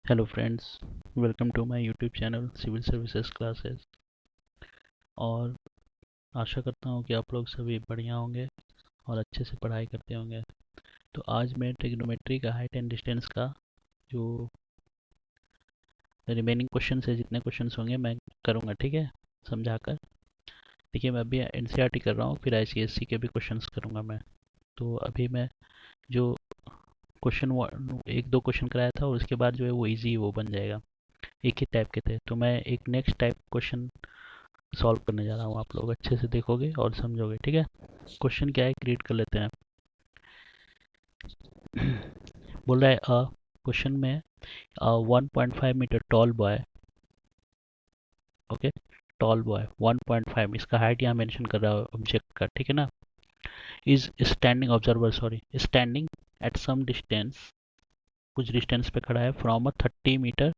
Hello friends, welcome to my YouTube channel civil services classes. और आशा करता हूँ कि आप लोग सभी बढ़िया होंगे और अच्छे से पढ़ाई करते होंगे। तो आज मैं ट्रिग्नोमेट्री का हाइट एंड डिस्टेंस का जो रिमेनिंग क्वेश्चन है, जितने क्वेश्चन होंगे मैं करूँगा, ठीक है, समझाकर। देखिए, मैं अभी एनसीईआरटी कर रहा हूँ, फिर आईसीएसई के भी क्वेश्चन करूँगा मैं। तो अभी मैं जो क्वेश्चन एक दो क्वेश्चन कराया था और उसके बाद जो है वो ईजी वो बन जाएगा। एक ही टाइप के थे, तो मैं एक नेक्स्ट टाइप क्वेश्चन सॉल्व करने जा रहा हूँ। आप लोग अच्छे से देखोगे और समझोगे, ठीक है। क्वेश्चन क्या है, क्रिएट कर लेते हैं। बोल रहा है क्वेश्चन में 1.5 metre tall boy, okay, tall boy 1.5, इसका हाइट यहाँ मेंशन कर रहा है ऑब्जेक्ट का, ठीक है ना। Is standing observer, sorry, standing at some distance, कुछ डिस्टेंस पे खड़ा है, फ्रॉम अ 30 मीटर,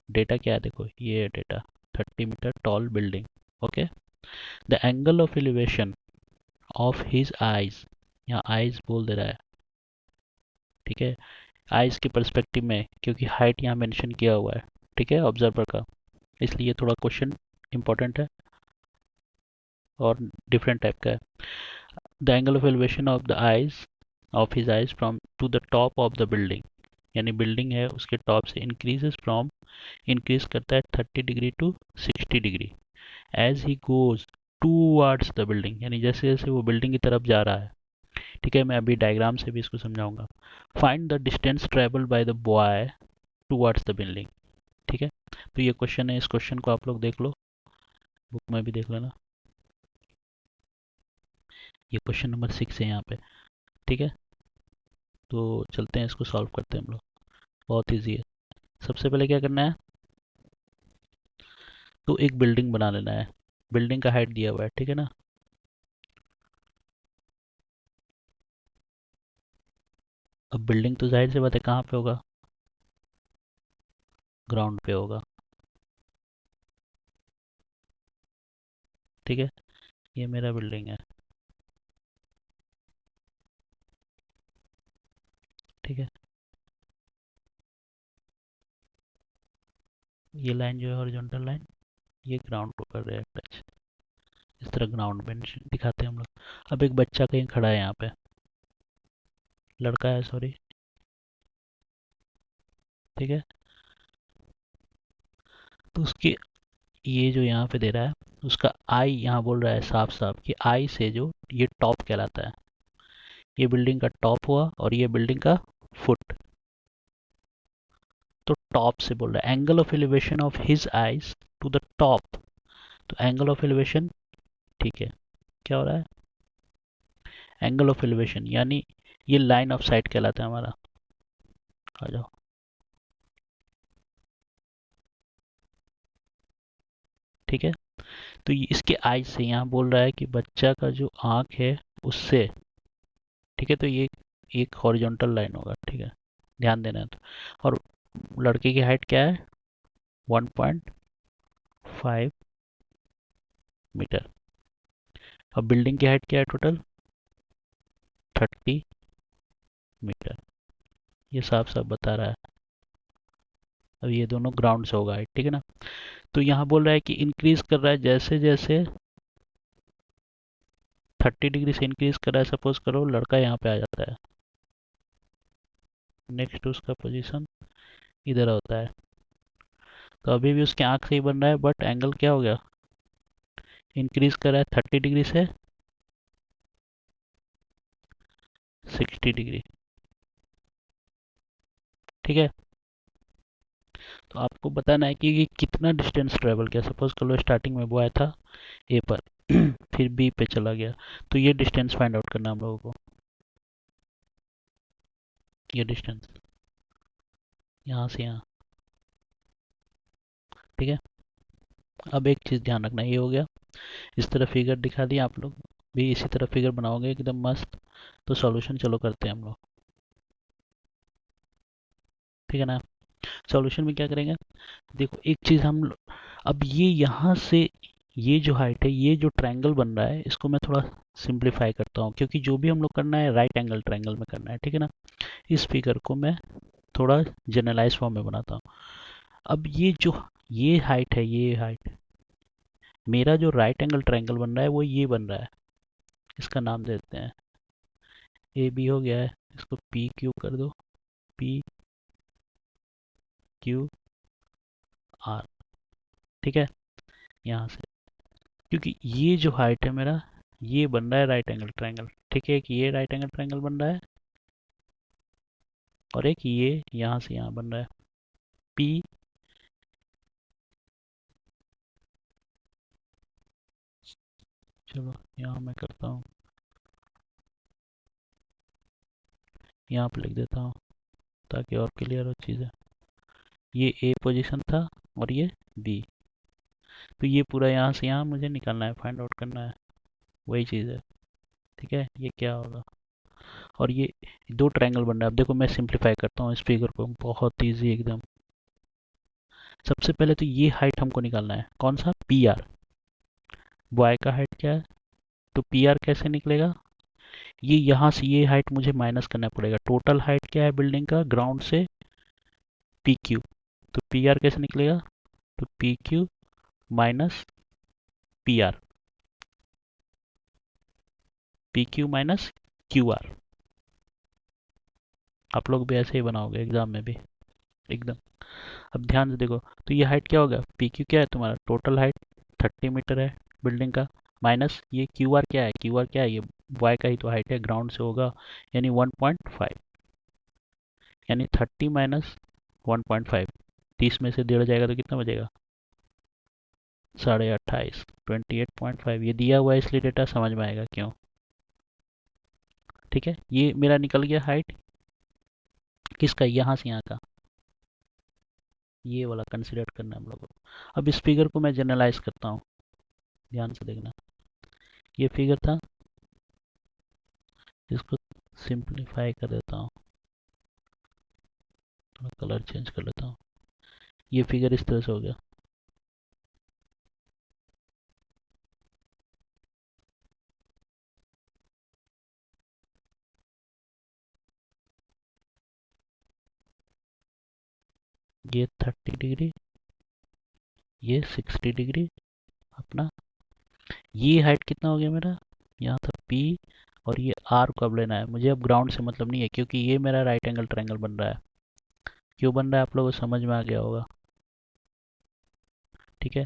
डेटा क्या है देखो, ये है data, 30 metre tall building, okay. The angle of elevation of his eyes, यहाँ आईज बोल दे रहा है, ठीक है, आईज के पर्सपेक्टिव में, क्योंकि हाइट यहाँ मेंशन किया हुआ है, ठीक है, ऑब्जर्वर का, इसलिए थोड़ा क्वेश्चन इंपॉर्टेंट है और डिफरेंट टाइप का है। The angle of elevation of the eyes, of his eyes from to the top of the building, यानी बिल्डिंग है उसके टॉप से इंक्रीजेस फ्रॉम, इंक्रीज करता है 30 degree to 60 degree, as he goes towards the building, यानी जैसे जैसे वो बिल्डिंग की तरफ जा रहा है, ठीक है। मैं अभी डायग्राम से भी इसको समझाऊंगा। Find the distance travel by the boy towards the building, ठीक है। तो ये क्वेश्चन है, इस क्वेश्चन को आप लोग देख लो, बुक में भी देख लेना। ये क्वेश्चन नंबर 6 है यहाँ पे, ठीक है। तो चलते हैं, इसको सॉल्व करते हैं हम लोग, बहुत ईजी है। सबसे पहले क्या करना है, तो एक बिल्डिंग बना लेना है। बिल्डिंग का हाइट दिया हुआ है, ठीक है ना। अब बिल्डिंग तो जाहिर सी बात है कहाँ पे होगा, ग्राउंड पे होगा, ठीक है। ये मेरा बिल्डिंग है, ठीक है। ये लाइन जो है हॉरिजॉन्टल लाइन, ये ग्राउंड को कर रहा है टच, इस तरह ग्राउंड में दिखाते हैं हम लोग। अब एक बच्चा कहीं खड़ा है यहाँ पे, लड़का है सॉरी, ठीक है। तो उसके, ये जो यहाँ पे दे रहा है, उसका आई यहाँ बोल रहा है साफ साफ कि आई से जो ये टॉप कहलाता है, ये बिल्डिंग का टॉप हुआ और ये बिल्डिंग का फुट, तो टॉप से बोल रहा है। Angle of elevation of his eyes to the top, तो एंगल ऑफ एलिवेशन, ठीक है, क्या हो रहा है, एंगल ऑफ एलिवेशन, यानी ये लाइन ऑफ साइट कहलाता है हमारा। आ जाओ, ठीक है। तो ये इसके आईज से, यहाँ बोल रहा है कि बच्चा का जो आंख है उससे, ठीक है, तो ये एक हॉरिजॉन्टल लाइन होगा, ठीक है, ध्यान देना है तो। और लड़के की हाइट क्या है, 1.5 मीटर। अब बिल्डिंग की हाइट क्या है टोटल, 30 मीटर, ये साफ साफ बता रहा है। अब ये दोनों ग्राउंड से होगा हाइट, ठीक है ना। तो यहाँ बोल रहा है कि इंक्रीज कर रहा है, जैसे जैसे 30 डिग्री से इंक्रीज कर रहा है, सपोज करो लड़का यहाँ पे आ जाता है, नेक्स्ट उसका पोजीशन इधर होता है, तो अभी भी उसकी आंख से ही बन रहा है, बट एंगल क्या हो गया, इंक्रीज कर रहा है 30 डिग्री से 60 डिग्री, ठीक है। तो आपको बताना है कि ये कितना डिस्टेंस ट्रेवल किया। सपोज कर लो स्टार्टिंग में वो आया था ए पर, फिर बी पे चला गया, तो ये डिस्टेंस फाइंड आउट करना हम लोगों को। ये डिस्टेंस यहाँ से यहाँ, ठीक है। अब एक चीज़ ध्यान रखना, ये हो गया, इस तरह फिगर दिखा दिया, आप लोग भी इसी तरह फिगर बनाओगे एकदम मस्त। तो सॉल्यूशन चलो करते हैं हम लोग, ठीक है ना। सॉल्यूशन में क्या करेंगे, देखो एक चीज़ अब ये यहाँ से, ये जो हाइट है, ये जो ट्रायंगल बन रहा है, इसको मैं थोड़ा सिंप्लीफाई करता हूँ, क्योंकि जो भी हम लोग करना है राइट एंगल ट्रायंगल में करना है, ठीक है ना। इस फिगर को मैं थोड़ा जनरलाइज फॉर्म में बनाता हूँ। अब ये हाइट है, ये हाइट, मेरा जो राइट एंगल ट्रायंगल बन रहा है वो ये बन रहा है। इसका नाम देते हैं ए बी हो गया है, इसको पी क्यू कर दो, पी क्यू आर। ठीक है, यहाँ से, क्योंकि ये जो हाइट है मेरा, ये बन रहा है राइट एंगल ट्रायंगल। ठीक है, एक ये राइट एंगल ट्रायंगल बन रहा है और एक ये यहाँ से यहाँ बन रहा है, पी चलो यहाँ मैं करता हूँ, यहाँ पे लिख देता हूँ ताकि और क्लियर हो चीज़ें। ये ए पोजीशन था और ये बी, तो ये पूरा यहाँ से यहाँ मुझे निकालना है, फाइंड आउट करना है, वही चीज़ है। ठीक है, ये क्या होगा, और ये दो ट्रायंगल बन रहा है। अब देखो मैं सिंप्लीफाई करता हूँ इस फिगर को, बहुत ईजी एकदम। सबसे पहले तो ये हाइट हमको निकालना है, कौन सा, पी आर। वाई का हाइट क्या है, तो पी आर कैसे निकलेगा, ये यहाँ से ये हाइट मुझे माइनस करना पड़ेगा। टोटल हाइट क्या है बिल्डिंग का, ग्राउंड से पी क्यू, तो पी आर कैसे निकलेगा, तो P Q minus P R, P Q minus Q R. आप लोग भी ऐसे ही बनाओगे एग्जाम में भी एकदम। अब ध्यान से देखो, तो ये हाइट क्या होगा, पी क्यू क्या है तुम्हारा, टोटल हाइट 30 मीटर है बिल्डिंग का, माइनस ये क्यू आर क्या है, क्यू आर क्या है, ये वाई का ही तो हाइट है, ग्राउंड से होगा, यानी 1.5, यानी 30 माइनस 1.5, 30 में से 1.5 जाएगा तो कितना बचेगा, 28.5, 28.5। ये दिया हुआ है इसलिए डेटा समझ में आएगा क्यों। ठीक है, ये मेरा निकल गया हाइट किसका, यहाँ से यहाँ का, ये वाला कंसिडर करना है हम लोगों को। अब इस फिगर को मैं जनरलाइज करता हूँ, ध्यान से देखना। ये फिगर था, इसको सिंप्लीफाई कर देता हूँ, थोड़ा कलर चेंज कर लेता हूँ। ये फिगर इस तरह से हो गया। ये 30 डिग्री, ये 60 डिग्री अपना। ये हाइट कितना हो गया मेरा, यहाँ था P, और ये R को अब लेना है मुझे। अब ग्राउंड से मतलब नहीं है क्योंकि ये मेरा राइट एंगल ट्रायंगल बन रहा है। क्यों बन रहा है आप लोगों को समझ में आ गया होगा। ठीक है,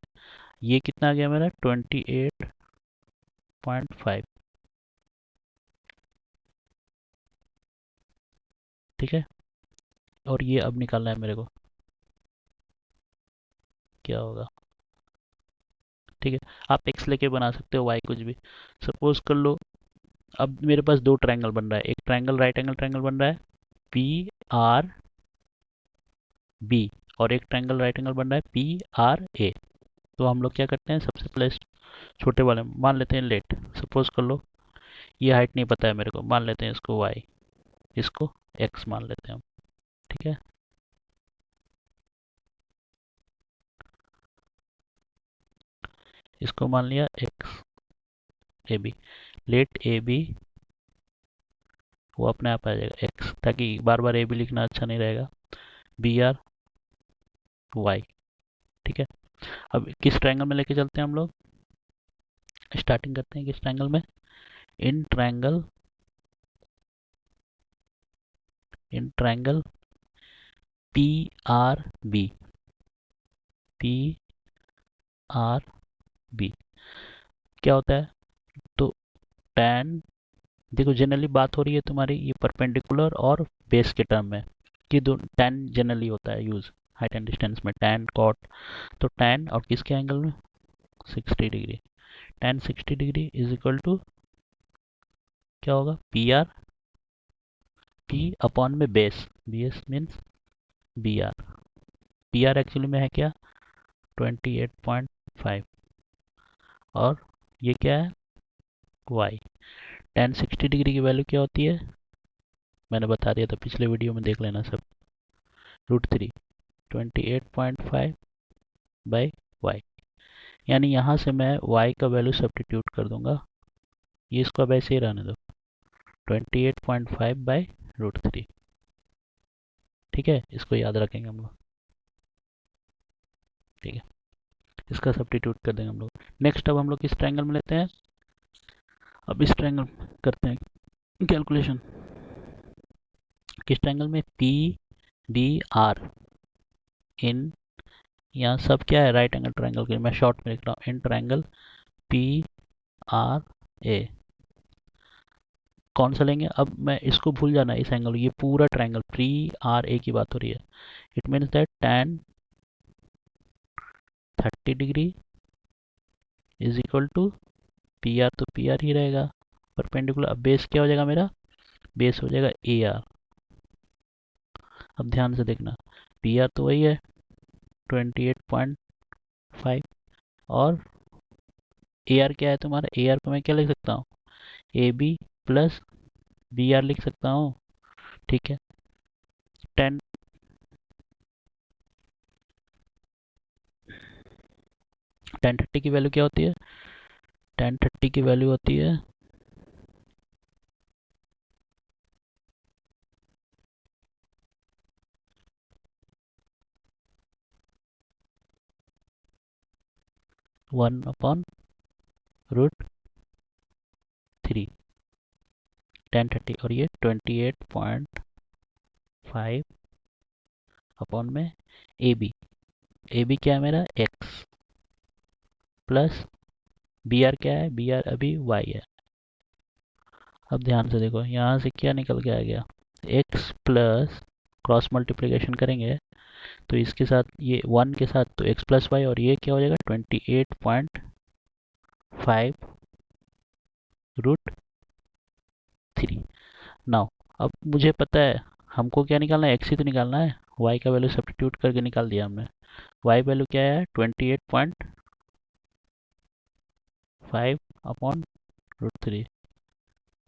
ये कितना आ गया मेरा 28.5। ठीक है, और ये अब निकालना है मेरे को, क्या होगा। ठीक है, आप एक्स लेके बना सकते हो, वाई कुछ भी सपोज कर लो। अब मेरे पास दो ट्रायंगल बन रहा है, एक ट्रायंगल राइट एंगल ट्रायंगल बन रहा है पी आर बी, और एक ट्रायंगल राइट एंगल बन रहा है पी आर ए। तो हम लोग क्या करते हैं, सबसे पहले छोटे वाले मान लेते हैं लेट, सपोज कर लो ये हाइट नहीं पता है मेरे को, मान लेते हैं इसको वाई, इसको एक्स मान लेते हैं हम। ठीक है, इसको मान लिया x, A B, let A B, वो अपने आप आ जाएगा एक्स, ताकि बार बार ए बी लिखना अच्छा नहीं रहेगा, बी आर वाई। ठीक है, अब किस ट्रायंगल में लेके चलते हैं हम लोग, स्टार्टिंग करते हैं किस ट्रायंगल में, in triangle, in triangle P R B, P R B क्या होता है, तो tan, देखो जनरली बात हो रही है तुम्हारी ये परपेंडिकुलर और बेस के टर्म में, कि दो tan जनरली होता है यूज हाइट एंड डिस्टेंस में, tan cot, तो tan और किसके एंगल में 60 degree, tan 60 degree is equal to क्या होगा, पी आर, पी अपॉन में base, B S means B R, P R actually में है क्या 28.5, और ये क्या है वाई। tan 60 डिग्री की वैल्यू क्या होती है, मैंने बता दिया था पिछले वीडियो में, देख लेना सब, √3, 28.5 बाई वाई, यानी यहाँ से मैं y का वैल्यू सब्स्टिट्यूट कर दूंगा, ये इसको अब ऐसे ही रहने दो, 28.5 बाई √3। ठीक है, इसको याद रखेंगे हम लोग। ठीक है, इसका सब्स्टिट्यूट कर देंगे हम लोग। नेक्स्ट अब हम लोग किस ट्रायंगल में लेते हैं, अब इस ट्रायंगल करते हैं कैलकुलेशन। किस ट्रायंगल में, पी डी आर इन, यहाँ सब क्या है, राइट एंगल ट्रायंगल के, मैं शॉर्ट में लिख रहा हूँ, इन ट्रायंगल पी आर ए। कौन सा लेंगे, अब मैं इसको भूल जाना इस एंगल, ये पूरा ट्रायंगल पी आर ए की बात हो रही है। It means that tan 30 degree is equal to P R, तो पी आर ही रहेगा परपेंडिकुलर। अब बेस क्या हो जाएगा मेरा, बेस हो जाएगा ए आर। अब ध्यान से देखना, पी आर तो वही है 28.5, और ए आर क्या है तुम्हारा, ए आर को मैं क्या लिख सकता हूँ, A B plus B R लिख सकता हूँ। ठीक है, 10 1030 की वैल्यू क्या होती है, 1030 की वैल्यू होती है 1/√3, 1030, और ये 28.5 अपॉन में ए बी। ए बी क्या है मेरा, एक्स, प्लस बी आर क्या है, बी आर अभी वाई है। अब ध्यान से देखो, यहाँ से क्या निकल के आ गया, एक्स प्लस क्रॉस मल्टीप्लिकेशन करेंगे तो इसके साथ ये 1 के साथ तो एक्स प्लस वाई, और ये क्या हो जाएगा 28.5√3। नाउ अब मुझे पता है हमको क्या निकालना है, एक्स ही तो निकालना है, वाई का वैल्यू सब्स्टिट्यूट करके निकाल दिया हमने। वाई वैल्यू क्या है 28.5/√3।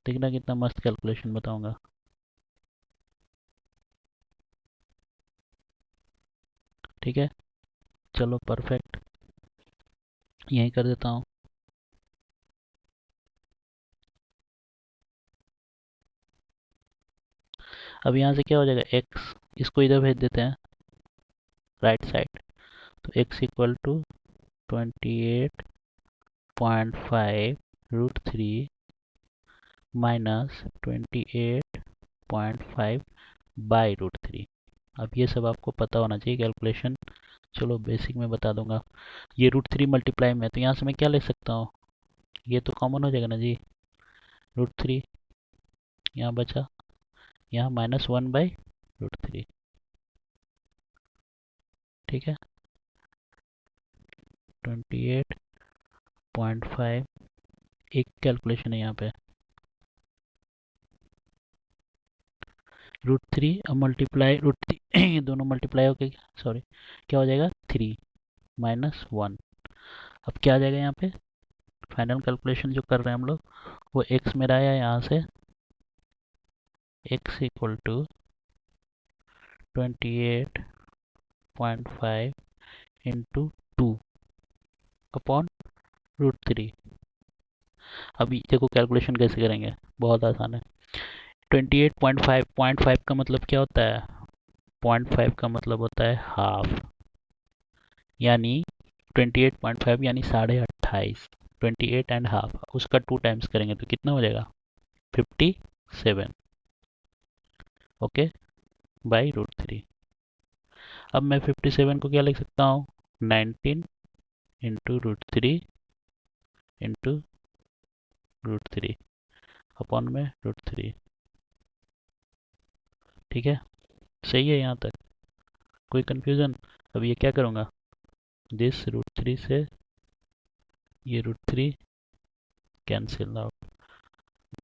देखना कितना मस्त कैलकुलेशन बताऊंगा। ठीक है, चलो परफेक्ट, यही कर देता हूँ। अब यहाँ से क्या हो जाएगा, एक्स, इसको इधर भेज देते हैं राइट साइड, तो एक्स इक्वल टू 28.5√3 माइनस 28.5/√3। अब ये सब आपको पता होना चाहिए कैलकुलेशन, चलो बेसिक में बता दूंगा। ये √3 मल्टीप्लाई में, तो यहाँ से मैं क्या ले सकता हूँ, ये तो कॉमन हो जाएगा ना जी, √3 यहाँ बचा, यहाँ -1/√3। ठीक है, 28.5 एक कैलकुलेशन है यहाँ पे, √3 अब मल्टीप्लाई √3 दोनों मल्टीप्लाई होके, सॉरी क्या हो जाएगा 3 -1। अब क्या आ जाएगा यहाँ पे, फाइनल कैलकुलेशन जो कर रहे हैं हम लोग, वो x मेरा आया यहाँ से, x इक्वल टू 28.5 इंटू 2/√3। अभी देखो कैलकुलेशन कैसे करेंगे, बहुत आसान है। 28.5, 0.5 का मतलब क्या होता है, 0.5 का मतलब होता है हाफ, यानी 28.5 यानी 28.5, 28.5 उसका 2 टाइम्स करेंगे तो कितना हो जाएगा 57, ओके, /√3। अब मैं 57 को क्या लिख सकता हूँ, 19 इंटू √3 इंटू √3 अपॉन में √3। ठीक है, सही है यहाँ तक, कोई कंफ्यूजन। अब ये क्या करूँगा, दिस √3 से ये √3 कैंसिल आउट,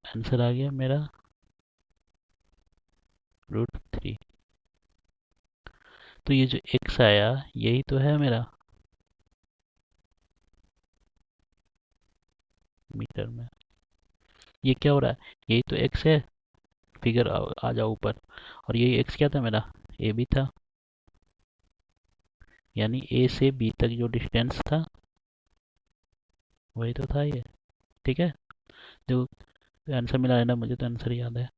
आंसर आ गया मेरा √3। तो ये जो x आया यही तो है मेरा मीटर में, ये क्या हो रहा है, यही तो x है, फिगर आ जाओ ऊपर, और यही x क्या था मेरा, a भी था, यानी a से b तक जो डिस्टेंस था वही तो था ये। ठीक है, जो आंसर मिला है ना, मुझे तो आंसर याद है।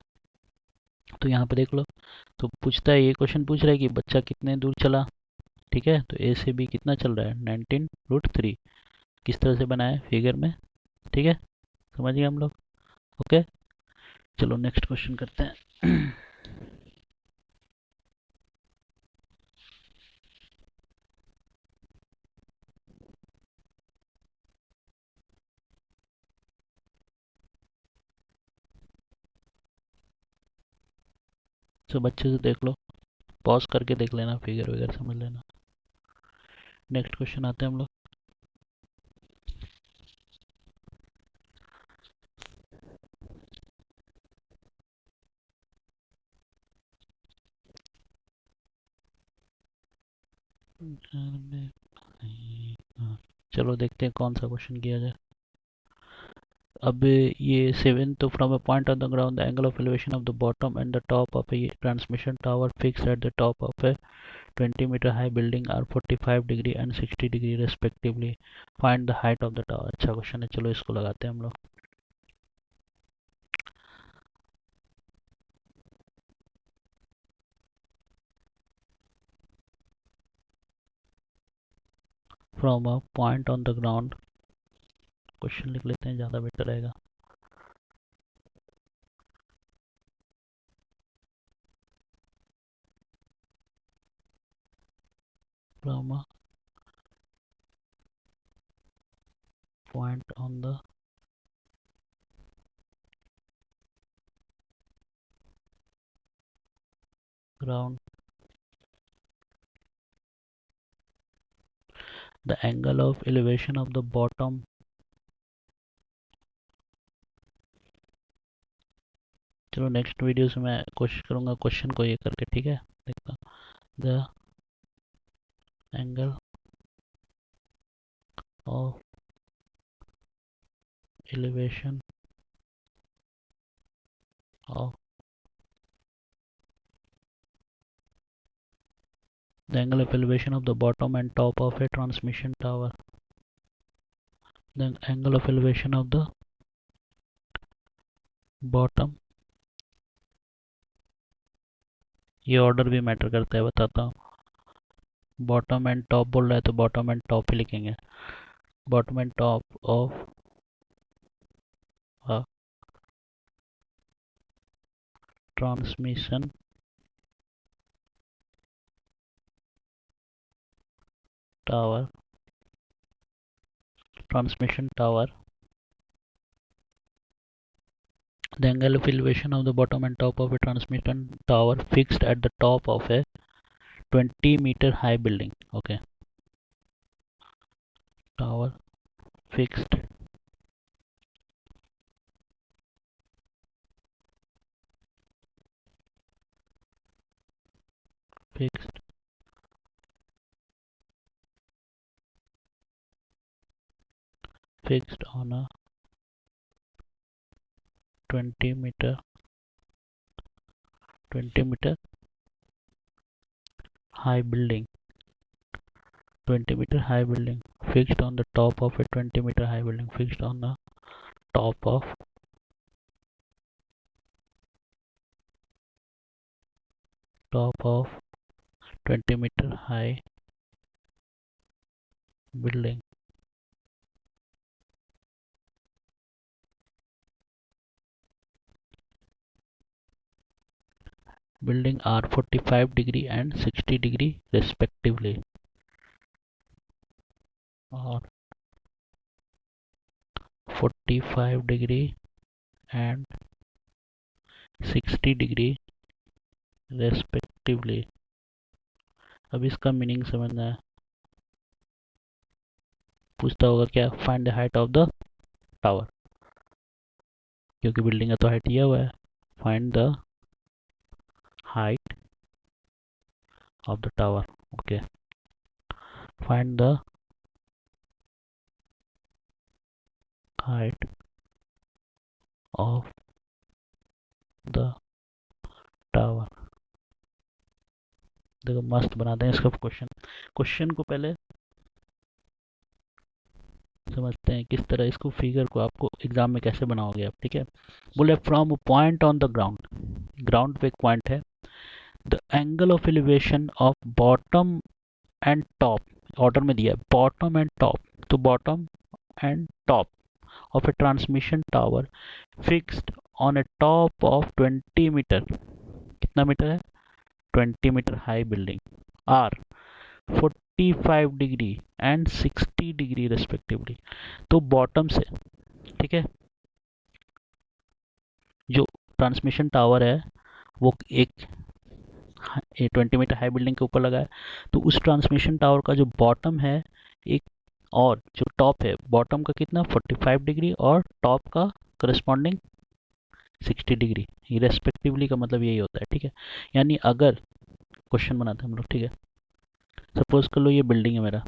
तो यहाँ पे देख लो, तो पूछता है, ये क्वेश्चन पूछ रहा है कि बच्चा कितने दूर चला। ठीक है, तो ए से बी कितना चल रहा है, 19√3। किस तरह से बनाया फिगर में। ठीक है, समझ गए हम लोग। ओके, चलो नेक्स्ट क्वेश्चन करते हैं। तो बच्चे से देख लो, पॉज करके देख लेना, फिगर वगैरह समझ लेना। नेक्स्ट क्वेश्चन आते हैं हम लोग। चलो देखते हैं कौन सा क्वेश्चन किया जाए। अब ये 7 तो from a point on the ground the angle of elevation of the bottom and the top of a transmission tower fix at the top of a 20 metre high building are 45 degree and 60 degree respectively. Find the height of the tower. अच्छा question है, चलो इसको लगाते हैं हम लोग। From a point on the ground, question लिख लेते हैं, ज़्यादा बेटर रहेगा। From a point on the ground the angle of elevation of the bottom, चलो नेक्स्ट वीडियो से मैं कोशिश करूँगा क्वेश्चन को ये करके, ठीक है, देखता। The angle of elevation of the angle of elevation of the bottom and top of a transmission tower. The angle of elevation of the bottom, ये ऑर्डर भी मैटर करता है, बताता हूँ। बॉटम एंड टॉप बोल रहा है तो बॉटम एंड टॉप ही लिखेंगे। Bottom and top of transmission tower, transmission tower. The angle of elevation of the bottom and top of a transmission tower fixed at the top of a 20-meter high building. Okay, tower fixed fixed fixed on a 20 meter 20 meter high building. 20-meter high building fixed on the top of a 20-meter high building fixed on the top of top of 20-meter high building. Building are 45 degree and 60 degree respectively. Or 45 degree and 60 degree respectively. अब इसका meaning समझना है। पूछता होगा क्या, find the height of the tower, क्योंकि building का तो हाइट दिया हुआ है। Find the height of the tower. Okay, find the height of the tower. देखो मस्त बनाते हैं इसका क्वेश्चन। क्वेश्चन को पहले समझते हैं किस तरह इसको फिगर को आपको एग्जाम में कैसे बनाओगे आप, ठीक है। बोले from point on the ground, ground पे एक पॉइंट है, the angle of elevation of bottom and top, order में दिया है बॉटम एंड टॉप, तो bottom and top of a transmission tower fixed on a top of 20 metre, कितना metre है 20 metre high building, are 45 degree and 60 degree respectively. तो bottom से, ठीक है, जो ट्रांसमिशन टावर है वो एक 20 मीटर हाई बिल्डिंग के ऊपर लगा है, तो उस ट्रांसमिशन टावर का जो बॉटम है एक, और जो टॉप है बॉटम का कितना 45 डिग्री और टॉप का करस्पॉन्डिंग 60 डिग्री, ये रेस्पेक्टिवली का मतलब यही होता है, ठीक है। यानी अगर क्वेश्चन बनाते हैं हम लोग, ठीक है, सपोज कर लो ये बिल्डिंग है मेरा,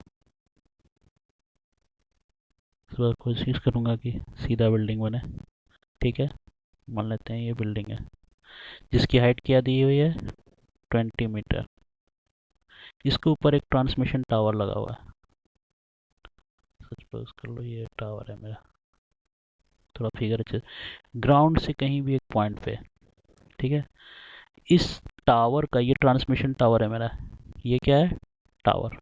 तो कोशिश करूंगा कि सीधा बिल्डिंग बने, ठीक है। मान लेते हैं ये बिल्डिंग है जिसकी हाइट क्या दी हुई है 20 मीटर, इसके ऊपर एक ट्रांसमिशन टावर लगा हुआ है, सपोज कर लो ये टावर है मेरा, थोड़ा फिगर अच्छे, ग्राउंड से कहीं भी एक पॉइंट पे, ठीक है, इस टावर का, ये ट्रांसमिशन टावर है मेरा, ये क्या है टावर,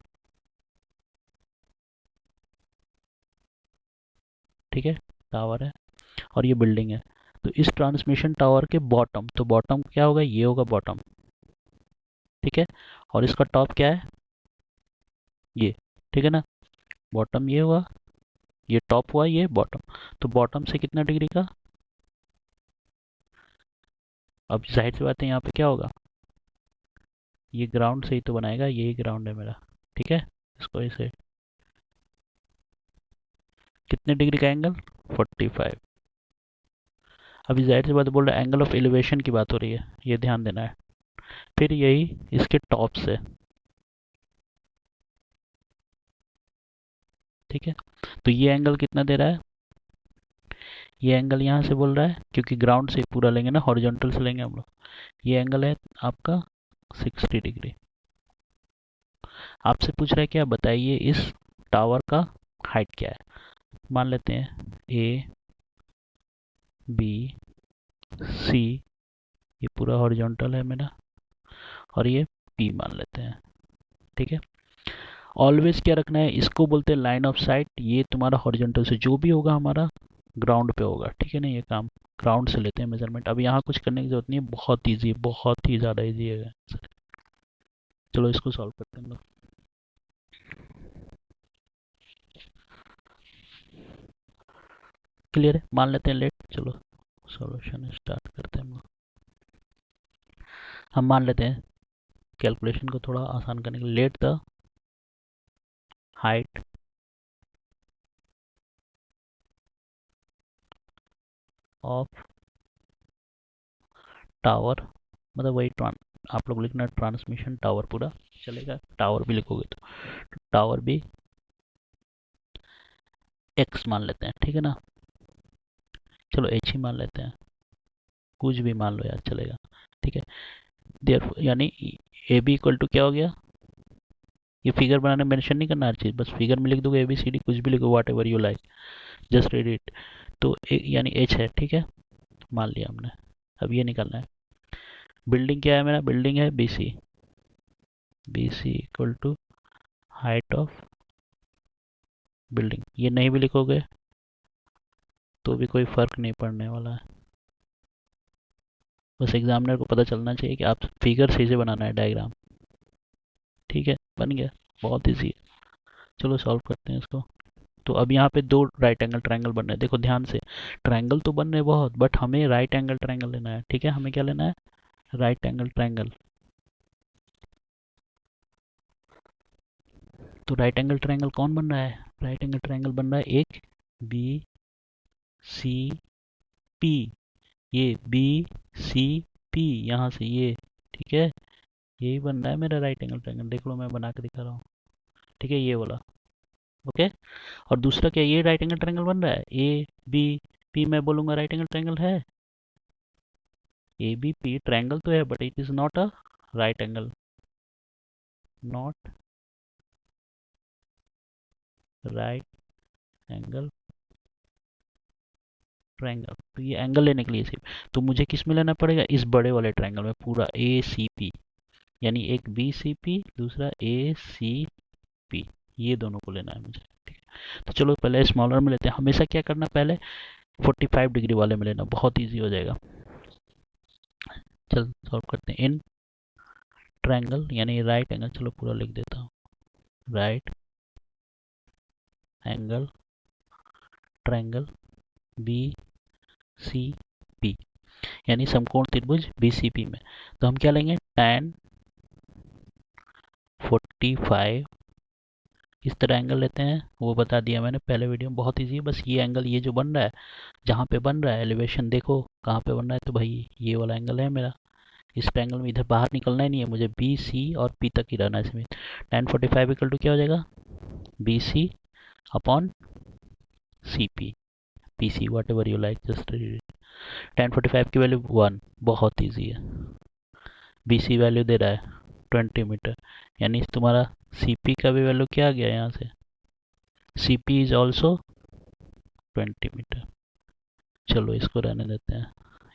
ठीक है, टावर है और ये बिल्डिंग है, तो इस ट्रांसमिशन टावर के बॉटम, तो बॉटम क्या होगा ये होगा बॉटम, ठीक है, और इसका टॉप क्या है ये, ठीक है ना, बॉटम ये हुआ, ये टॉप हुआ, ये बॉटम, तो बॉटम से कितना डिग्री का, अब जाहिर सी बात है यहाँ पे क्या होगा, ये ग्राउंड से ही तो बनाएगा, यही ग्राउंड है मेरा, ठीक है, इसको ऐसे कितने डिग्री का एंगल 45, अभी जाहिर सी बात बोल रहा है एंगल ऑफ एलिवेशन की बात हो रही है, ये ध्यान देना है, फिर यही इसके टॉप से, ठीक है, तो ये एंगल कितना दे रहा है, ये एंगल यहाँ से बोल रहा है क्योंकि ग्राउंड से पूरा लेंगे ना, हॉरिजॉन्टल से लेंगे हम लोग, ये एंगल है आपका 60 डिग्री। आपसे पूछ रहा है क्या बताइए इस टावर का हाइट क्या है, मान लेते हैं ए बी सी, ये पूरा हॉरिजॉन्टल है मेरा, और ये पी मान लेते हैं, ठीक है। ऑलवेज क्या रखना है, इसको बोलते हैं लाइन ऑफ साइट, ये तुम्हारा हॉरिजॉन्टल से जो भी होगा हमारा ग्राउंड पे होगा, ठीक है ना, ये काम ग्राउंड से लेते हैं मेजरमेंट। अब यहाँ कुछ करने की जरूरत नहीं है, बहुत ईजी है, बहुत ही ज़्यादा ईजी है। चलो इसको सॉल्व करते हैं हम लोग। क्लियर है, मान लेते हैं लेट, चलो सॉल्यूशन स्टार्ट करते हैं हम लोग। हम मान लेते हैं कैलकुलेशन को थोड़ा आसान करने के लिए, let the height of tower, मतलब वही आप लोग लिखना ट्रांसमिशन टावर, पूरा चलेगा, टावर भी लिखोगे तो टावर भी एक्स मान लेते हैं, ठीक है ना, चलो एच ही मान लेते हैं, कुछ भी मान लो यार चलेगा, ठीक है। देयर यानी ए बी इक्वल टू क्या हो गया, ये फिगर बनाने में मेंशन नहीं करना हर चीज़, बस फिगर में लिख दोगे ए बी सी डी, कुछ भी लिखो, what ever you like, just read it. तो यानी एच है, ठीक है, मान लिया हमने। अब ये निकालना है, बिल्डिंग क्या है मेरा, बिल्डिंग है B C, B C equal to height of building, ये नहीं भी लिखोगे तो भी कोई फ़र्क नहीं पड़ने वाला है, बस एग्जामिनर को पता चलना चाहिए कि आप फिगर सही से बनाना है, डायग्राम, ठीक है, बन गया, बहुत ईजी है। चलो सॉल्व करते हैं इसको। तो अब यहाँ पे दो राइट एंगल ट्रायंगल बन रहे हैं, देखो ध्यान से, ट्रायंगल तो बन रहे बहुत, बट हमें राइट एंगल ट्रायंगल लेना है, ठीक है, हमें क्या लेना है राइट एंगल ट्रायंगल। तो राइट एंगल ट्रायंगल कौन बन रहा है, राइट एंगल ट्रायंगल बन रहा है एक बी सी पी, ये बी सी पी, यहाँ से ये, ठीक है, यही बन रहा है मेरा राइट एंगल ट्रायंगल, देख लो मैं बना के दिखा रहा हूँ, ठीक है, ये वाला, ओके। और दूसरा क्या, ये राइट एंगल ट्रायंगल बन रहा है, ए बी पी, मैं बोलूँगा राइट एंगल ट्रायंगल है, ए बी पी ट्रायंगल तो है, but it is not a right angle, not right angle triangle, तो ये एंगल लेने के लिए सिर्फ तो मुझे किस में लेना पड़ेगा, इस बड़े वाले ट्रायंगल में पूरा ए सी पी, यानी एक बी सी पी दूसरा ए सी पी, ये दोनों को लेना है मुझे, ठीक है। तो चलो पहले स्मॉलर में लेते हैं, हमेशा क्या करना पहले 45 डिग्री वाले में लेना, बहुत इजी हो जाएगा। चल सॉल्व करते हैं। इन ट्रायंगल यानी राइट एंगल, चलो पूरा लिख देता हूँ, right angle triangle B C P, यानी समकोण त्रिभुज बीसीपी में, तो हम क्या लेंगे tan 45, इस तरह एंगल लेते हैं, वो बता दिया मैंने पहले वीडियो में, बहुत इजी है। बस ये एंगल ये जो बन रहा है, जहाँ पे बन रहा है एलिवेशन देखो कहाँ पे बन रहा है, तो भाई ये वाला एंगल है मेरा, इस ट्रायंगल में इधर बाहर निकलना ही नहीं है मुझे, बी सी और पी तक ही रहना है इसमें। tan 45 इक्वल टू क्या हो जाएगा, B C upon C P, P C whatever you like, just tan 45 की वैल्यू 1, बहुत ईजी है। बी सी वैल्यू दे रहा है 20 मीटर, यानी तुम्हारा सी पी का भी वैल्यू क्या आ गया यहाँ से, C P is also 20 metre. चलो इसको रहने देते हैं,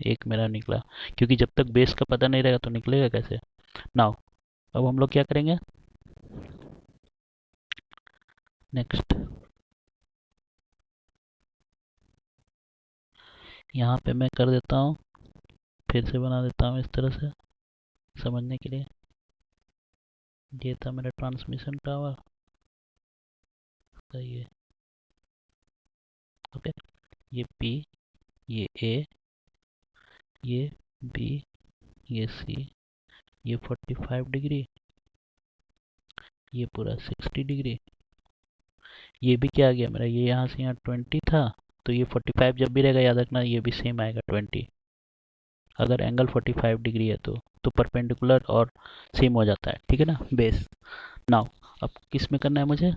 एक मेरा निकला, क्योंकि जब तक बेस का पता नहीं रहेगा तो निकलेगा कैसे। नाउ अब हम लोग क्या करेंगे, नेक्स्ट यहाँ पे मैं कर देता हूँ, फिर से बना देता हूँ इस तरह से समझने के लिए। ये था मेरा ट्रांसमिशन टावर, सही है, ओके। ये पी, ये ए, ये बी, ये सी, ये 45 डिग्री, ये पूरा 60 डिग्री, ये भी क्या आ गया मेरा, ये यहाँ से यहाँ 20 था, तो ये 45 जब भी रहेगा याद रखना ये भी सेम आएगा 20, अगर एंगल 45 डिग्री है तो परपेंडिकुलर और सेम हो जाता है, ठीक है ना बेस। नाउ अब किस में करना है मुझे,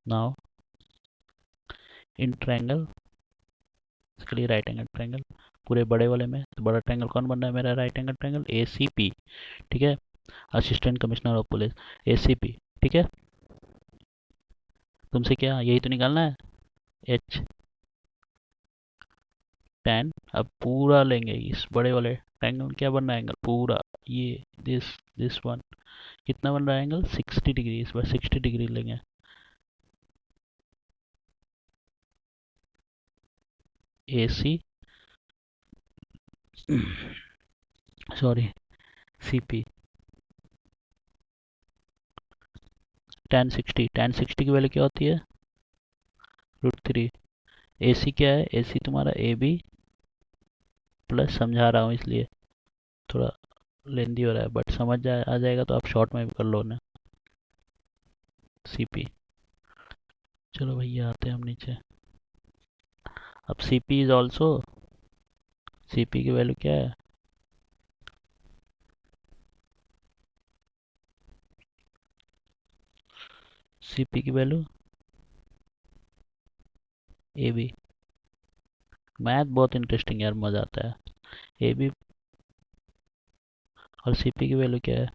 नाउ इन ट्रायंगल, इसके लिए राइट एंगल ट्रायंगल पूरे बड़े वाले में, तो बड़ा ट्रायंगल कौन बन रहा है मेरा, right angle triangle A C P, ठीक है, assistant commissioner of police A C P, ठीक है। तुमसे क्या यही तो निकालना है, एच tan, अब पूरा लेंगे इस बड़े वाले ट्रायंगल में, क्या बन रहा है एंगल पूरा, ये दिस वन कितना बन रहा है एंगल 60 डिग्री, इस बार 60 डिग्री लेंगे, ए सी सॉरी सी पी, tan 60 की वैल्यू क्या होती है, √3, ए सी क्या है, ए सी तुम्हारा ए बी प्लस, समझा रहा हूँ इसलिए थोड़ा लेंदी हो रहा है, बट आ जाएगा तो आप शॉर्ट में भी कर लो ना, सी पी। चलो भैया आते हैं हम नीचे, अब C P is also, C P की वैल्यू क्या है, सी पी की वैल्यू ए बी, मैथ बहुत इंटरेस्टिंग यार, मज़ा आता है। ए बी और सी पी की वैल्यू क्या है,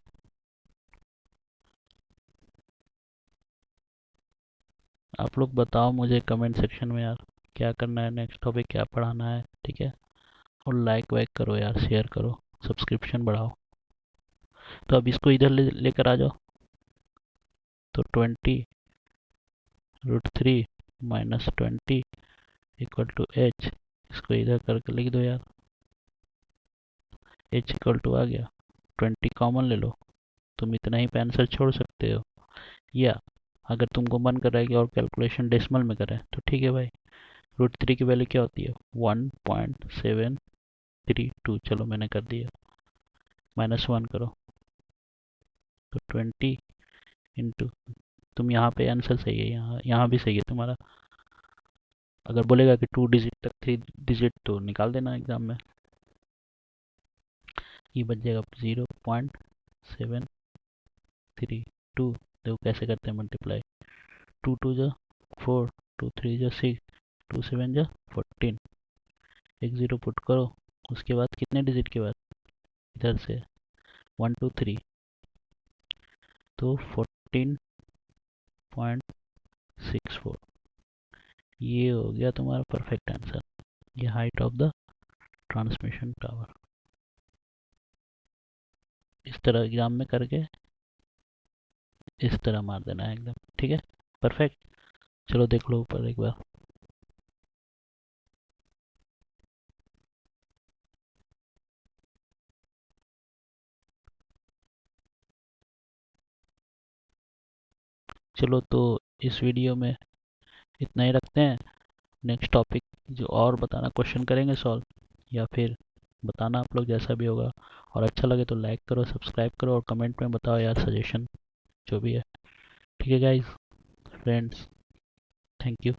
आप लोग बताओ मुझे कमेंट सेक्शन में यार, क्या करना है नेक्स्ट टॉपिक क्या पढ़ाना है, ठीक है। और लाइक वाइक करो यार, शेयर करो, सब्सक्रिप्शन बढ़ाओ। तो अब इसको इधर लेकर आ जाओ, तो 20 √3 -20 इक्वल टू एच, इसको इधर करके लिख दो यार, एच इक्वल टू आ गया, 20 कॉमन ले लो, तुम इतना ही पे आंसर छोड़ सकते हो, या अगर तुमको मन कर रहा है कि और कैलकुलेशन डेसिमल में करें तो ठीक है भाई, √3 की वैल्यू क्या होती है 1.732, चलो मैंने कर दिया, -1 करो, तो 20 इंटू, तुम यहाँ पे आंसर सही है, यहाँ भी सही है तुम्हारा, अगर बोलेगा कि 2 डिजिट तक 3 डिजिट तो निकाल देना एग्जाम में, ये बच जाएगा 0.732, देखो कैसे करते हैं मल्टीप्लाई, 2 2 जा 4, 2 3 जा 6, 2 7 जा 14, एक ज़ीरो पुट करो, उसके बाद कितने डिजिट के बाद इधर से 1 2 3, तो 1.64। ये हो गया तुम्हारा परफेक्ट आंसर। ये height of the transmission tower. इस तरह एग्जाम में करके इस तरह मार देना है एकदम, ठीक है। परफेक्ट। चलो देख लो ऊपर एक बार। चलो तो इस वीडियो में इतना ही रखते हैं। नेक्स्ट टॉपिक जो और बताना, क्वेश्चन करेंगे सॉल्व, या फिर बताना आप लोग जैसा भी होगा। और अच्छा लगे तो लाइक करो, सब्सक्राइब करो और कमेंट में बताओ यार सजेशन जो भी है। ठीक है गाइस, फ्रेंड्स, थैंक यू।